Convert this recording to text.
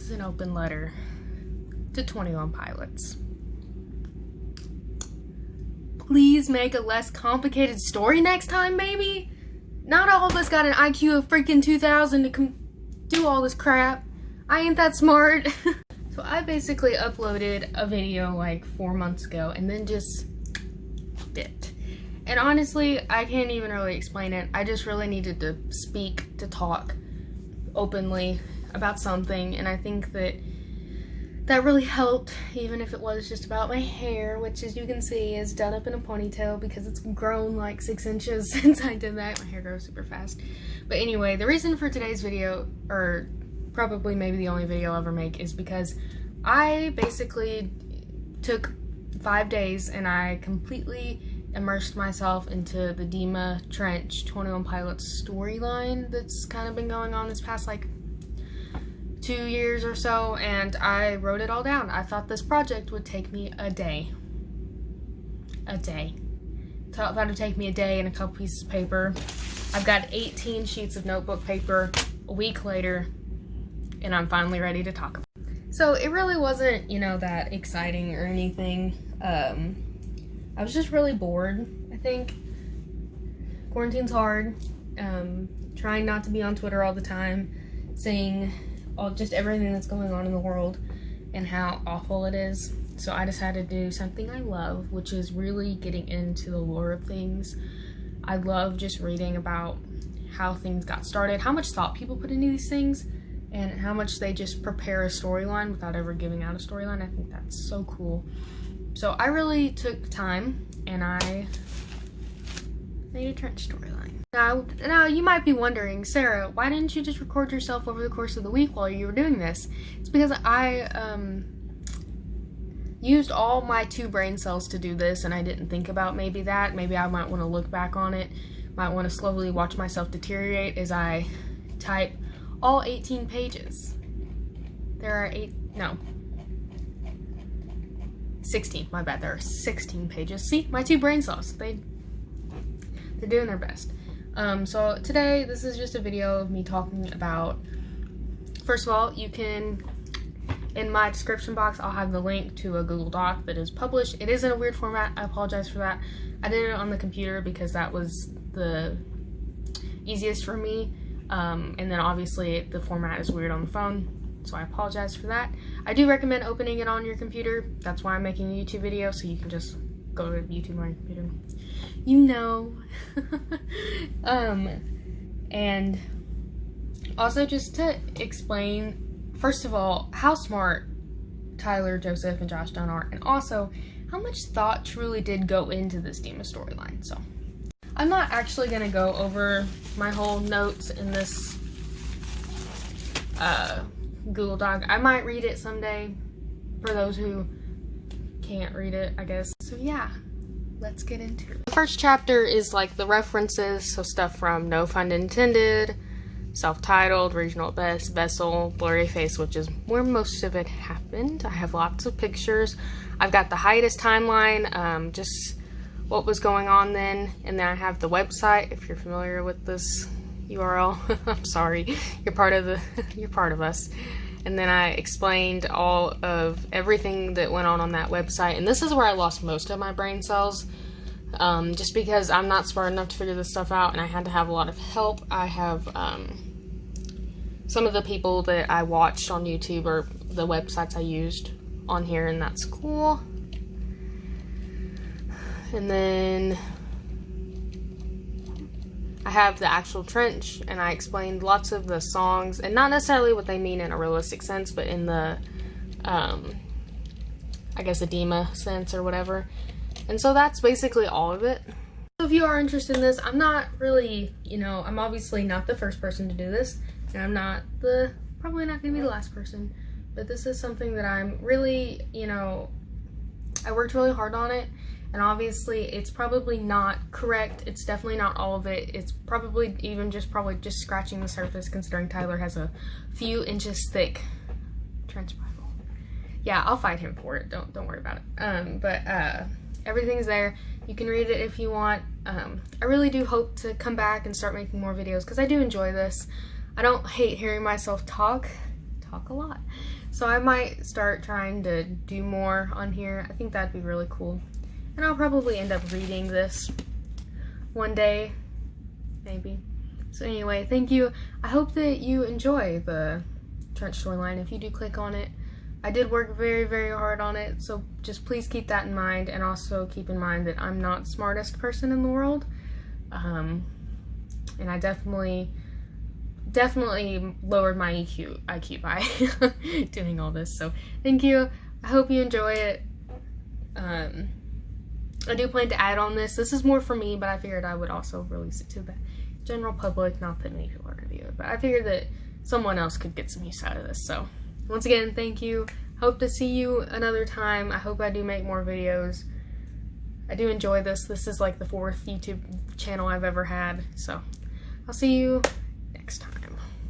is an open letter to 21 Pilots. Please make a less complicated story next time, baby. Not all of us got an IQ of freaking 2000 to do all this crap. I ain't that smart. So I basically uploaded a video like 4 months ago and then just dipped. And honestly, I can't even really explain it. I just really needed to speak, to talk openly about something, and I think that really helped, even if it was just about my hair, which as you can see is done up in a ponytail because it's grown like 6 inches since I did that. My hair grows super fast. But anyway, the reason for today's video, or probably maybe the only video I'll ever make, is because I basically took 5 days and I completely immersed myself into the Dima Trench 21 Pilots storyline that's kind of been going on this past like 2 years or so, and I wrote it all down. I thought this project would take me a day. Thought it would take me a day and a couple pieces of paper. I've got 18 sheets of notebook paper a week later, and I'm finally ready to talk about it. So it really wasn't, you know, that exciting or anything. I was just really bored, I think. Quarantine's hard. Trying not to be on Twitter all the time, seeing just everything that's going on in the world and how awful it is. So I decided to do something I love, which is really getting into the lore of things. I love just reading about how things got started, how much thought people put into these things, and how much they just prepare a storyline without ever giving out a storyline. I think that's so cool. So I really took time and I made a trench storyline. Now you might be wondering, Sarah, why didn't you just record yourself over the course of the week while you were doing this? It's because I used all my 2 brain cells to do this, and I didn't think about maybe that. Maybe I might want to look back on it, might want to slowly watch myself deteriorate as I type all 18 pages. There are 16, my bad, there are 16 pages. See, my 2 brain cells, they're doing their best. So today, this is just a video of me talking about, first of all, you can, in my description box, I'll have the link to a Google Doc that is published. It is in a weird format, I apologize for that. I did it on the computer because that was the easiest for me, and then obviously the format is weird on the phone. So I apologize for that. I do recommend opening it on your computer. That's why I'm making a YouTube video, so you can just go to YouTube on your computer. You know. And also just to explain, first of all, how smart Tyler, Joseph, and Josh Dunn are, and also how much thought truly did go into this Dima storyline. So I'm not actually gonna go over my whole notes in this Google Doc. I might read it someday for those who can't read it, I guess. So yeah, let's get into it. The first chapter is like the references, so stuff from No Fun Intended, Self-Titled, Regional Best, Vessel, Blurry Face, which is where most of it happened. I have lots of pictures. I've got the hiatus timeline, just what was going on then, and then I have the website if you're familiar with this URL. I'm sorry, you're part of us. And then I explained all of everything that went on that website, and this is where I lost most of my brain cells, just because I'm not smart enough to figure this stuff out, and I had to have a lot of help. I have some of the people that I watched on YouTube or the websites I used on here, and that's cool. And then I have the actual trench, and I explained lots of the songs, and not necessarily what they mean in a realistic sense, but in the, I guess a Dima sense or whatever. And so that's basically all of it. So if you are interested in this, I'm not really, you know, I'm obviously not the first person to do this, and I'm not probably not gonna be the last person, but this is something that I'm really, you know, I worked really hard on it. And obviously it's probably not correct. It's definitely not all of it. It's probably even just scratching the surface, considering Tyler has a few inches thick trench Bible. Yeah, I'll fight him for it. Don't worry about it. But everything's there. You can read it if you want. I really do hope to come back and start making more videos because I do enjoy this. I don't hate hearing myself talk talk a lot. So I might start trying to do more on here. I think that'd be really cool. And I'll probably end up reading this one day, maybe. So anyway, thank you. I hope that you enjoy the Trench storyline. If you do click on it, I did work very, very hard on it, so just please keep that in mind, and also keep in mind that I'm not the smartest person in the world, and I definitely lowered my IQ by doing all this, so thank you. I hope you enjoy it. I do plan to add on this. This is more for me, but I figured I would also release it to the general public, not that many people are going to view it, but I figured that someone else could get some use out of this, so once again, thank you. Hope to see you another time. I hope I do make more videos. I do enjoy this. This is like the 4th YouTube channel I've ever had. So I'll see you next time.